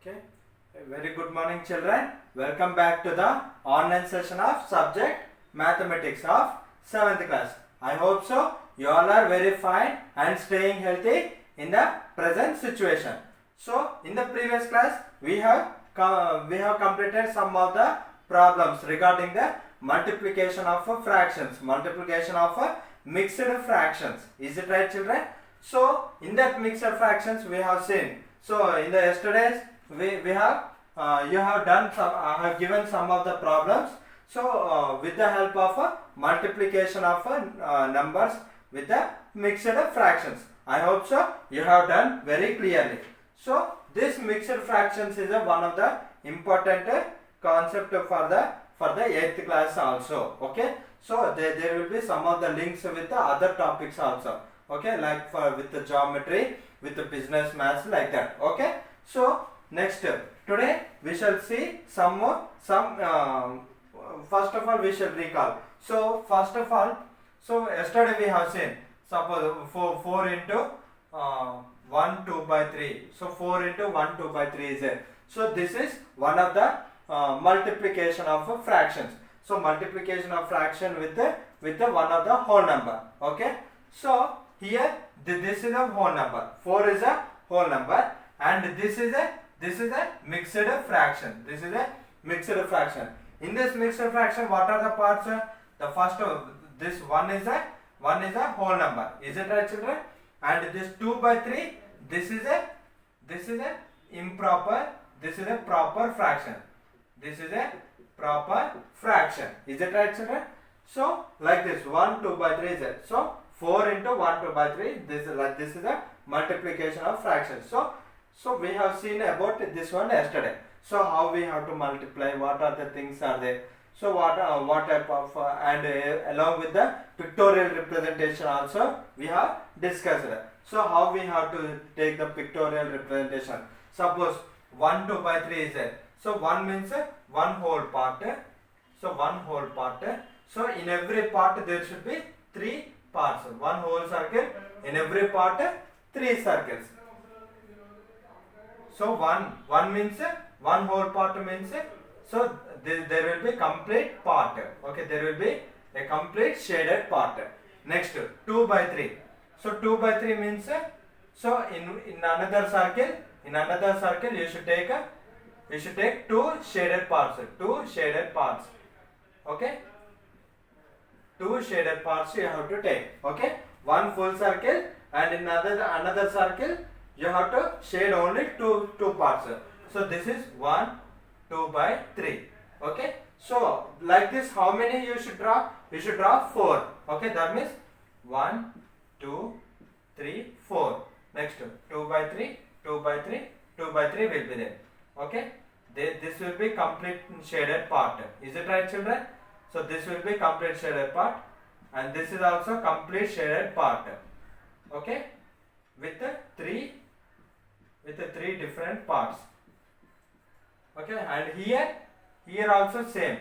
Okay. Very good morning, children. Welcome back to the online session of subject mathematics of 7th class. I hope so. You all are very fine and staying healthy in the present situation. So, in the previous class, we have completed some of the problems regarding the multiplication of fractions, multiplication of mixed fractions. Is it right, children? So, in that mixed fractions, we have seen. So, in the yesterday's we have you have done some. I have given some of the problems. So, with the help of multiplication of numbers with the mixed fractions, I hope so you have done very clearly. So, this mixed fractions is one of the important concept for the 8th class also. Okay. So, there will be some of the links with the other topics also. Okay, like with the geometry, with the business maths, like that. Okay. So, next today we shall see some first of all we shall recall. So, first of all, so yesterday we have seen suppose 4 into 1 2 by 3. So, 4 into 1 2 by 3 is there. So, this is one of the multiplication of fractions. So, multiplication of fraction with the one of the whole number. Okay. So, here this is a whole number. 4 is a whole number, and this is a mixed fraction. This is a mixed fraction. In this mixed fraction, what are the parts? The first this one is a whole number. Is it right, children? And this 2 by 3, this is a improper. This is a proper fraction. This is a proper fraction. Is it right, children? So, like this 1 2 by 3 is it. So, 4 into 1 2 by 3. This is a multiplication of fractions. So we have seen about this one yesterday. So how we have to multiply, what are the things are there. So what type of and along with the pictorial representation also we have discussed. So how we have to take the pictorial representation. Suppose 1 2 by 3 is there. So 1 means one whole part. So one whole part. So in every part there should be 3 parts. One whole circle. In every part 3 circles. So 1 means one whole part means, so there will be complete part. Okay, there will be a complete shaded part. Next 2 by 3. So 2 by 3 means, so in another circle you should take 2 shaded parts. 2 shaded parts. Okay, 2 shaded parts you have to take. Okay, one full circle, and in another circle you have to shade only two parts. So this is 1 2 by 3. Okay. So like this, how many you should draw? You should draw 4. Okay. That means 1 2 3 4. Next 2 by 3 2 by 3 2 by 3 will be there. Okay. This will be complete shaded part. Is it right, children? So this will be complete shaded part, and this is also complete shaded part. Okay. With the three different parts. Okay, and here also same,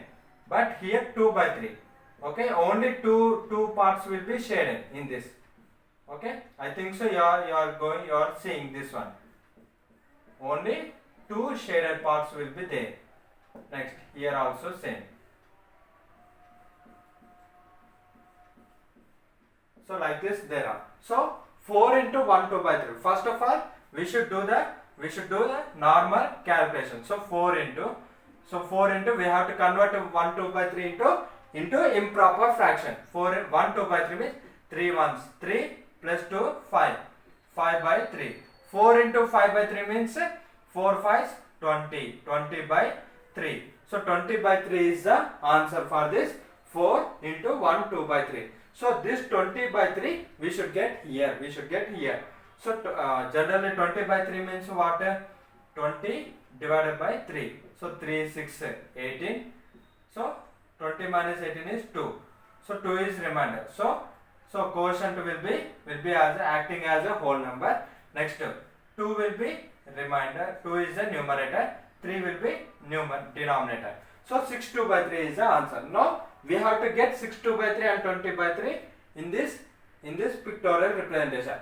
but here 2 by 3. Okay, only two parts will be shaded in this. Okay, I think so. You are seeing this one. Only 2 shaded parts will be there. Next, here also same. So like this there are. So 4 into 1 2 by 3. First of all, we should do the normal calculation. So 4 into we have to convert 1 2 by 3 into improper fraction. 1 2 by 3 means 3 ones 3 plus 2 5 by 3. 4 into 5 by 3 means 4 5s 20 by 3. So 20 by 3 is the answer for this 4 into 1 2 by 3. So this 20 by 3 we should get here. So generally 20 by 3 means what? 20 divided by 3. So 3 6 18. So 20 minus 18 is 2. So 2 is remainder. So quotient will be as acting as a whole number. Next 2 will be remainder. 2 is the numerator. 3 will be denominator. So 6 2 by 3 is the answer. Now we have to get 6 2 by 3 and 20 by 3 in this pictorial representation.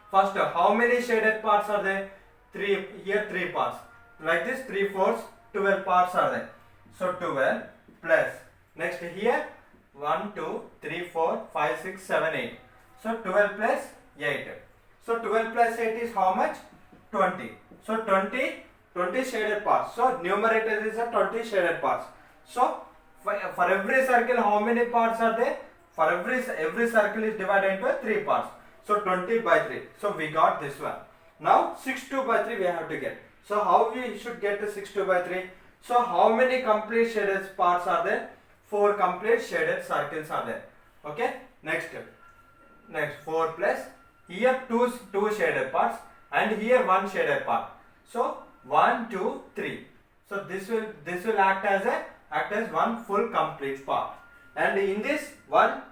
First, how many shaded parts are there? 3. Here 3 parts. like this 3 fourths 12 parts are there. So 12 plus next here 1 2 3 4 5 6 7 8. So 12 plus 8. So 12 plus 8 is how much? 20. So 20 shaded parts. So numerator is a 20 shaded parts. So for every circle how many parts are there? For every circle is divided into 3 parts. So 20 by 3. So we got this one. Now 62 by 3 we have to get. So how we should get the 62 by 3? So how many complete shaded parts are there? 4 complete shaded circles are there. Okay. Next 4 plus here two shaded parts and here 1 shaded part. So 1 2 3. So this will act as one full complete part. And in this one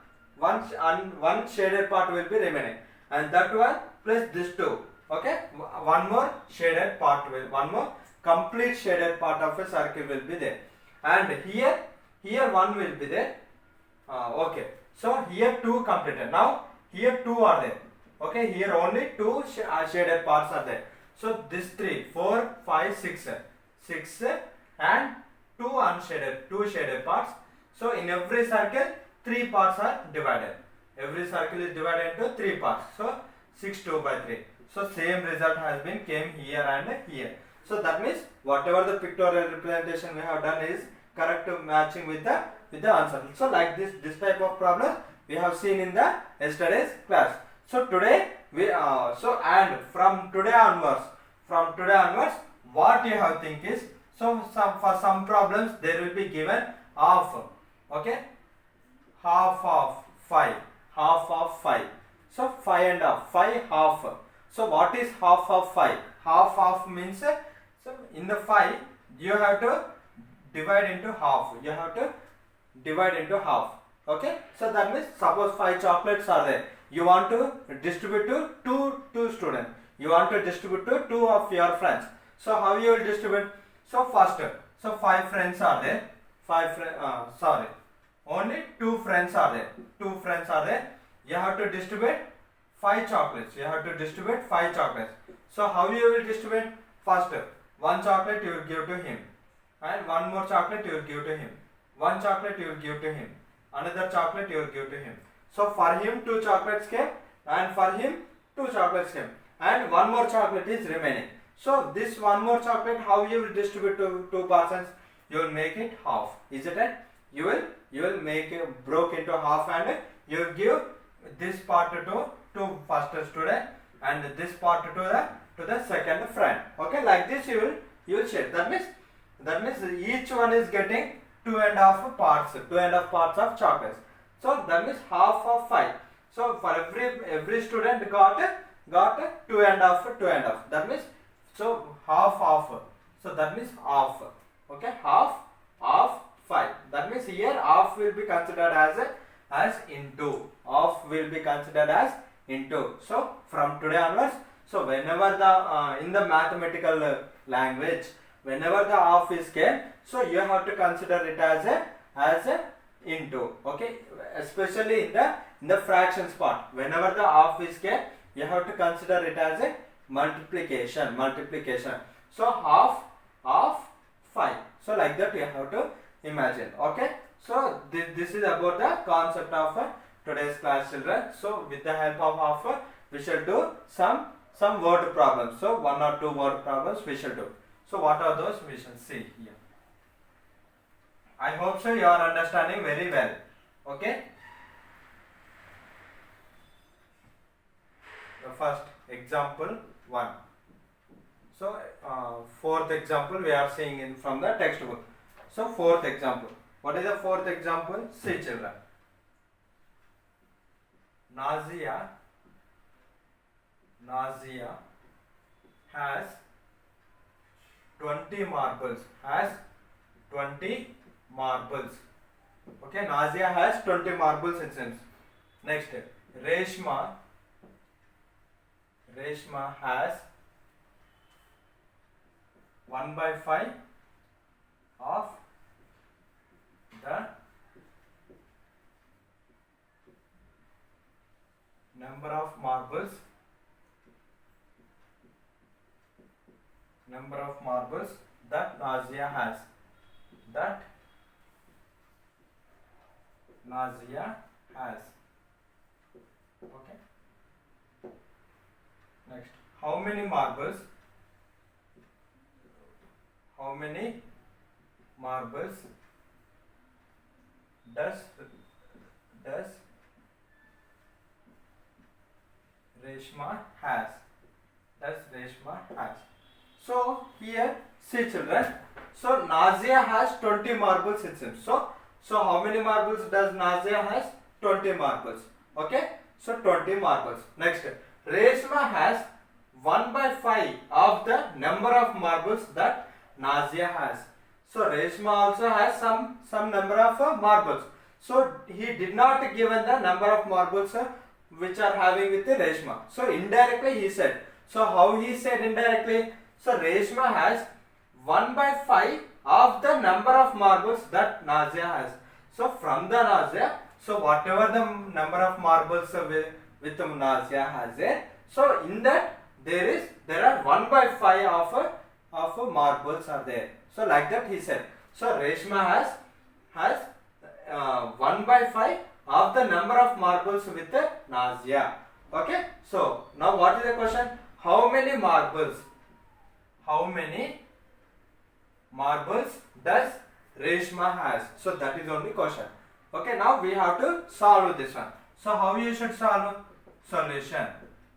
shaded part will be remaining, and that one plus this 2. Okay, one more shaded part one more complete shaded part of a circle will be there, and here 1 will be there. Okay, so here 2 completed. Now here 2 are there. Okay, here only 2 shaded parts are there. So this 3 4 5 6 and 2 unshaded 2 shaded parts. So in every circle 3 parts are divided. Every circle is divided into 3 parts. So 62 by 3. So same result has been came here and here. So that means whatever the pictorial representation we have done is correct matching with the answer. So like this type of problem we have seen in the yesterday's class. So today we and from today onwards what you have think is, so for some problems there will be given half. Okay, half of 5. So 5 and half. So what is half of 5? Half means so in the 5 you have to divide into half. Okay, so that means suppose 5 chocolates are there. You want to distribute to two students. You want to distribute to 2 of your friends. So how you will distribute? So first, so 5 friends are there. Only 2 friends are there. You have to distribute 5 chocolates. So how you will distribute? First, 1 chocolate you will give to him, and 1 more chocolate you will give to him. 1 chocolate you will give to him. Another chocolate you will give to him. So for him 2 chocolates came, and for him 2 chocolates came, and 1 more chocolate is remaining. So this 1 more chocolate, how you will distribute to 2 persons? You will make it half. Is it right? You will make it broke into half, and you will give this part to first student and this part to the second friend. Okay, like this you will share. That means each one is getting 2.5 parts of chocolates. So that means half of 5. So for every student got 2.5. That means so half. So that means half. Okay, half 5. That means here half will be considered as into. Half will be considered as into. So from today onwards, so whenever the in the mathematical language, whenever the half is came, so you have to consider it as a into. Okay, especially in the fractions part, whenever the half is came, you have to consider it as a multiplication. So half 5. So like that you have to imagine. Okay, so this is about the concept of today's class, children. So with the help of half, we shall do some word problems. So 1 or 2 word problems we shall do. So what are those? We shall see here. I hope so you are understanding very well. Okay. The first example 1. So fourth example we are seeing from the textbook. So fourth example. What is the fourth example? See, children. Nazia has 20 marbles. Okay, Nazia has 20 marbles, it seems. Next, Reshma has 1/5 of the number of marbles Number of marbles that Nazia has. That Nazia has. Okay. Next, how many marbles? How many marbles does Reshma has? Does Reshma has? So here, see children. So Nazia has 20 marbles it seems. So how many marbles does Nazia has? 20 marbles. Okay. So 20 marbles. Next, Reshma has 1 by 5 of the number of marbles that Nazia has. So Reshma also has some number of marbles. So he did not given the number of marbles which are having with the Reshma. So indirectly he said. So how he said indirectly? So Reshma has 1 by 5 of the number of marbles that Nazia has. So from the Nazia, so whatever the number of marbles with Nazia has there, so in that there are 1 by 5 of marbles are there. So like that he said. So Reshma has 1 by 5 of the number of marbles with Nazia. Okay. So now what is the question? How many marbles? How many marbles does Reshma has? So that is only question. Okay, now we have to solve this one. So how you should solve? Solution.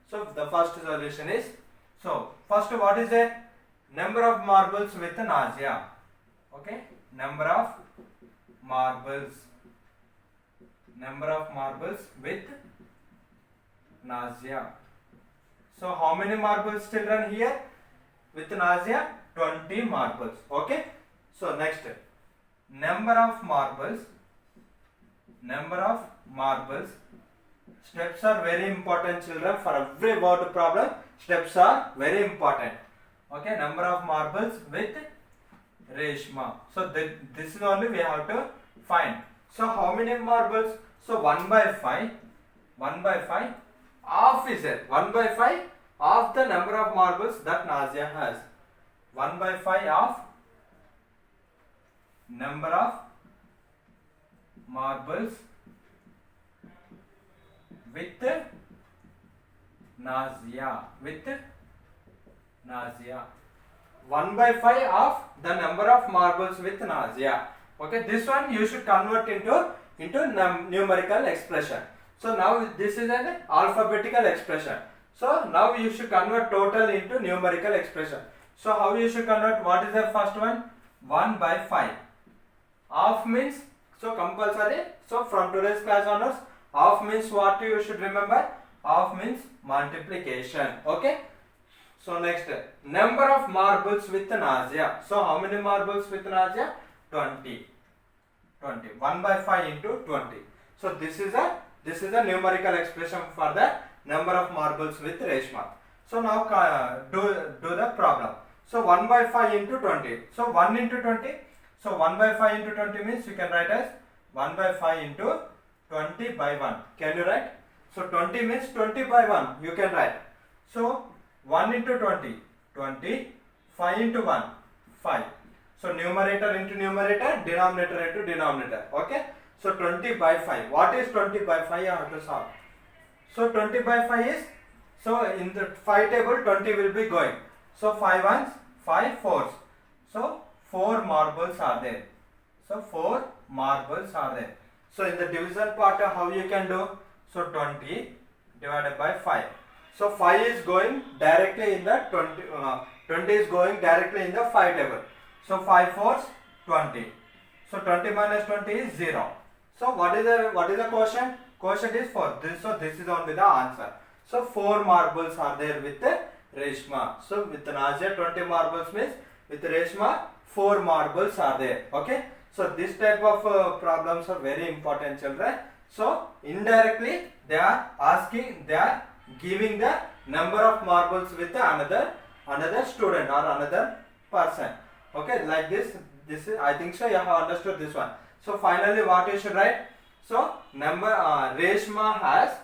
So the first solution is, so first what is the number of marbles with Nazia? Okay, number of marbles with Nazia. So how many marbles children here? With Nazia, 20 marbles. Okay. So next, number of marbles. Steps are very important children. For every word problem, steps are very important. Okay. Number of marbles with Reshma. So this is only we have to find. So how many marbles? So 1 by 5. 1 by 5. Half is it. 1 by 5 of the number of marbles that Nazia has. 1 by 5 of number of marbles with Nazia. 1 by 5 of the number of marbles with Nazia. Okay, this one you should convert into numerical expression. So now this is an alphabetical expression. So now you should convert total into numerical expression. So how you should convert? What is the first one? 1 by 5. Half means, so compulsory. So from today's class onwards, half means what you should remember? Half means multiplication. Okay. So next, number of marbles with Nazia. So how many marbles with Nazia? 20. 1 by 5 into 20. So this is a numerical expression for the number of marbles with Reshma. So now do the problem. So 1 by 5 into 20. So 1 into 20. So 1 by 5 into 20 means you can write as 1 by 5 into 20 by 1. Can you write? So 20 means 20 by 1. You can write. So 1 into 20. 20. 5 into 1. 5. So numerator into numerator, denominator into denominator. Okay. So 20 by 5. What is 20 by 5? You have to solve. So 20 by 5 is, so in the 5 table 20 will be going. So 5 ones, 5 fours. So 4 marbles are there. So 4 marbles are there. So in the division part how you can do? So 20 divided by 5. So 5 is going directly in the 20 is going directly in the 5 table. So 5 fours 20. So 20 minus 20 is 0. So what is the quotient? Quotient is 4. So this is only the answer. So 4 marbles are there with Reshma. So with Nazia 20 marbles means with Reshma 4 marbles are there. Okay. So this type of problems are very important children. So indirectly they are giving the number of marbles with another student or another person. Okay, like this is, I think so you have understood this one. So finally what you should write? So Reshma has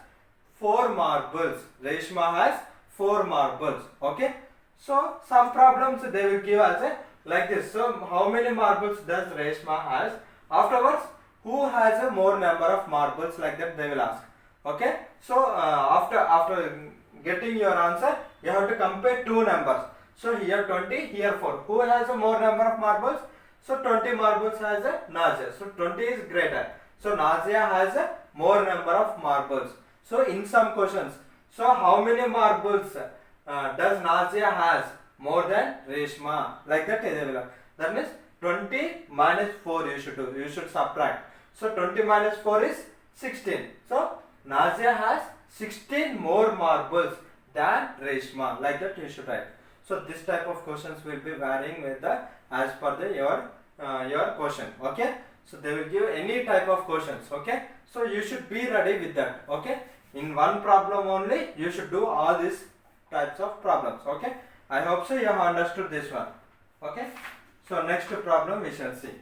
4 marbles. Reshma has 4 marbles. Okay. So some problems they will give us like this. So how many marbles does Reshma has? Afterwards, who has a more number of marbles, like that they will ask. Okay. So after getting your answer, you have to compare two numbers. So here 20, here 4. Who has a more number of marbles? So 20 marbles has a Nazia. So 20 is greater. So Nazia has a more number of marbles. So in some questions, so how many marbles does Nazia has more than Reshma? Like that they will. That means 20 minus 4 you should do. You should subtract. So 20 minus 4 is 16. So Nazia has 16 more marbles than Reshma. Like that you should write. So this type of questions will be varying with the as per the your question. Okay. So they will give any type of questions. Okay. So you should be ready with that. Okay. In one problem only you should do all these types of problems. Okay. I hope so you have understood this one. Okay. So next problem we shall see.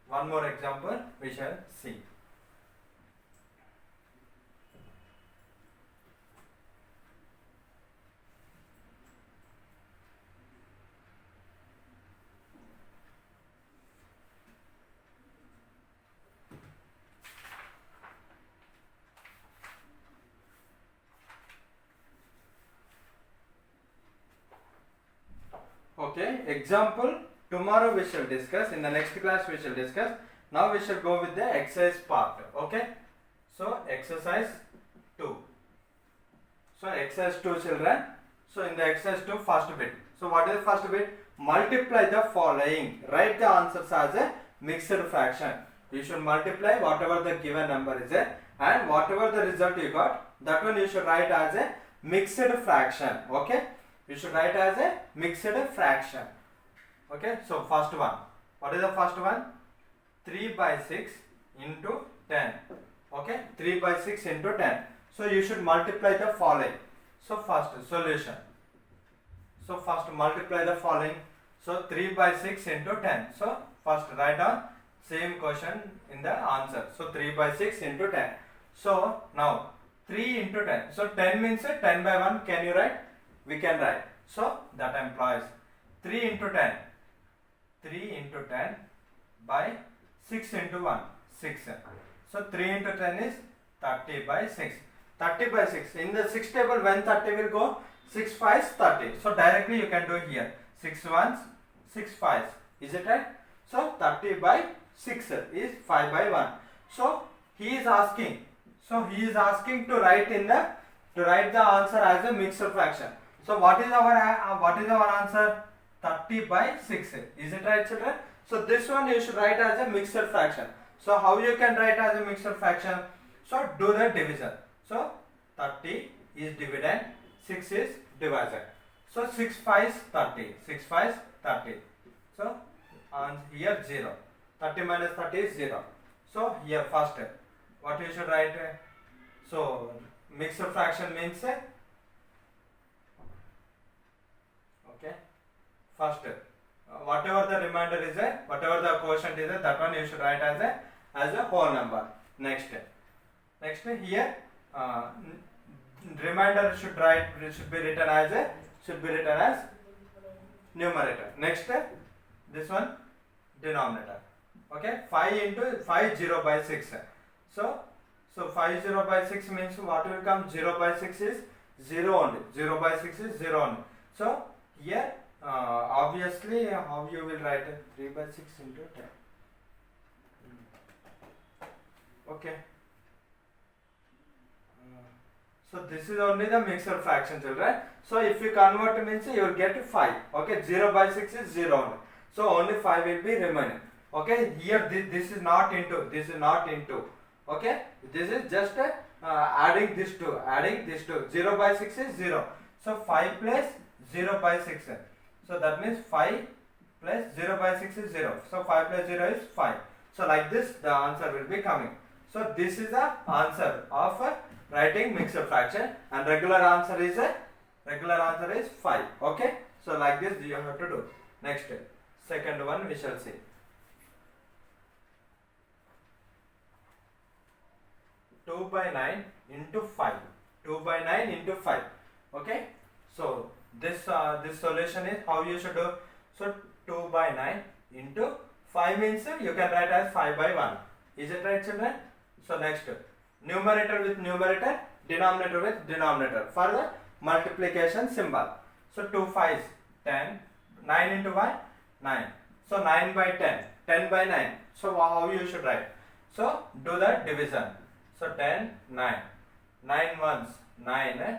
One more example we shall see. Okay, example tomorrow we shall discuss, in the next class we shall discuss. Now we shall go with the exercise part. Okay, so exercise 2. So exercise 2 children. So in the exercise 2 first bit. So what is the first bit? Multiply the following. Write the answers as a mixed fraction. You should multiply whatever the given number is and whatever the result you got, that one you should write as a mixed fraction. Okay. You should write as a mixed fraction. Okay, so first one. What is the first one? 3 by 6 into 10. Okay, 3 by 6 into 10. So you should multiply the following. So first solution. So first multiply the following. So 3 by 6 into 10. So first write down same question in the answer. So 3 by 6 into 10. So now 3 into 10. So 10 means 10 by 1. Can you write? We can write. So that implies 3 into 10. 3 into 10 by 6 into 1. 6. So 3 into 10 is 30 by 6. 30 by 6. In the 6 table when 30 will go, 6 5s 30. So directly you can do here. 6 1s, 6 5s. Is it right? So 30 by 6 is 5 by 1. So he is asking. So he is asking to write the answer as a mixed fraction. So what is our answer? 30 by 6. Is it right, children? So this one you should write as a mixed fraction. So how you can write as a mixed fraction? So do the division. So 30 is dividend, 6 is divisor. So 6 5 is 30. 6 5 is 30. So on here 0. 30 minus 30 is 0. So here first what you should write? So mixed fraction means okay. First, whatever the remainder is whatever the quotient is that one you should write as a whole number. Next here remainder should be written as numerator. Next this one denominator. Okay, 5 into 5 0 by 6. So 5 0 by 6 means what will come? 0 by 6 is 0 only. 0 by 6 is 0 only. So here obviously how you will write 3 by 6 into 10. Okay. So this is only the mixed fraction, children. So if you convert means you will get 5. Okay, 0 by 6 is 0 only. So only 5 will be remaining. Okay, here this is not into. Okay, this is just adding this two. 0 by 6 is 0. So 5 plus 0 by 6. So that means 5 plus 0 by 6 is 0. So 5 plus 0 is 5. So like this the answer will be coming. So this is the answer of writing mixed fraction, and regular answer is 5. Okay. So like this you have to do. Next, second one we shall see. 2 by 9 into 5. 2 by 9 into 5. Okay. So this solution is how you should do. So 2 by 9 into 5 means you can write as 5 by 1. Is it right, children? So next, numerator with numerator, denominator with denominator for the multiplication symbol. So 2 5s 10, 9 into 1 9. So 9 by 10, 10 by 9. So how you should write? So do the division. So 10 9, 9 ones 9,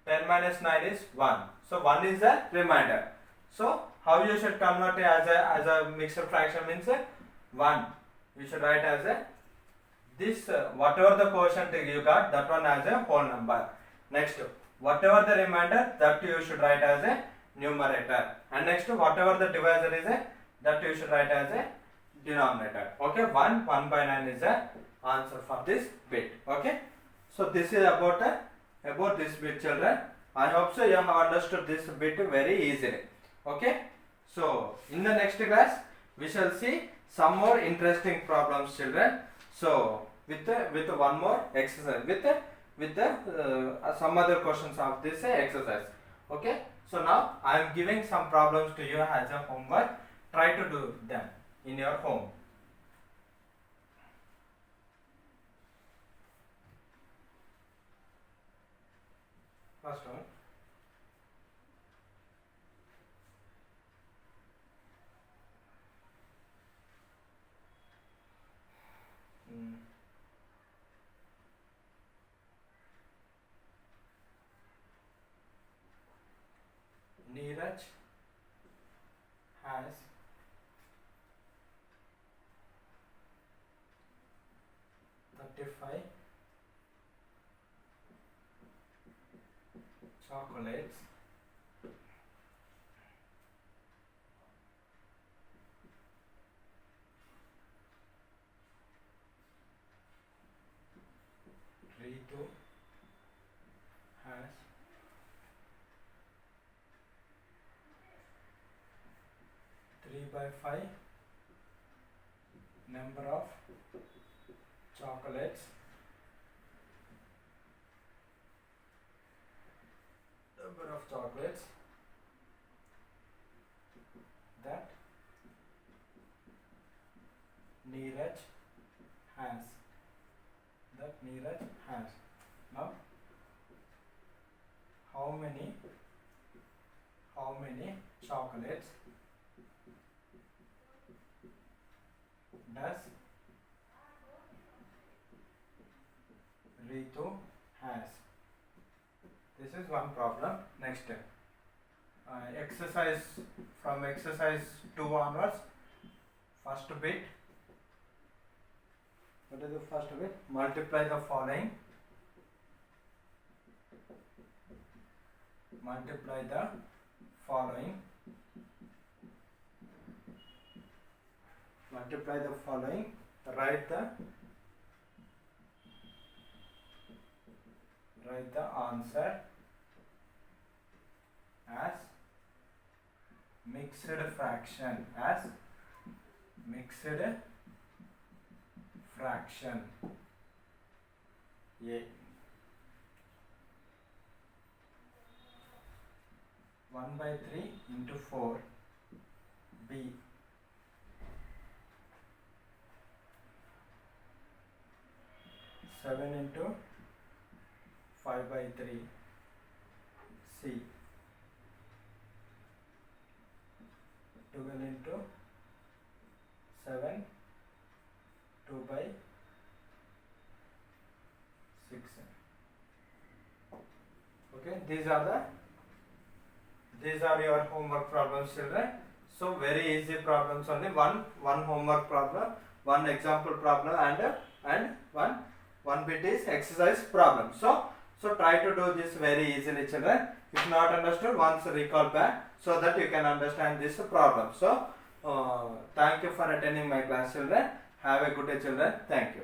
10 minus 9 is 1. So 1 is the remainder. So how you should convert it as a mixed fraction means 1. You should write as a this whatever the quotient you got, that one as a whole number. Next, whatever the remainder, that you should write as a numerator. And next, whatever the divisor is that you should write as a denominator. Okay, 1 by 9 is the answer for this bit. Okay, so this is about this bit, children. I hope so you have understood this bit very easily. Okay, so in the next class we shall see some more interesting problems, children. So with one more exercise with some other questions of this exercise. Okay, so now I am giving some problems to you as a homework. Try to do them in your home. First one. Neeraj has 35 chocolates Ritu has 3 by 5 number of chocolates that Neeraj has. Now how many chocolates does Ritu has? This is one problem. Next, exercise from exercise 2 onwards. First bit. What is the first bit? Multiply the following. Multiply the following. Multiply the following. Write the answer as mixed fraction. A. 1 by 3 into 4. B. 7 into 5 by 3. C. 12 into 7. 2 by 6. Okay, these are your homework problems, children. So very easy problems only. One homework problem, one example problem, and one bit is exercise problem. So try to do this very easily, children. If not understood, once recall back so that you can understand this problem. So thank you for attending my class, children. Have a good day, children. Thank you.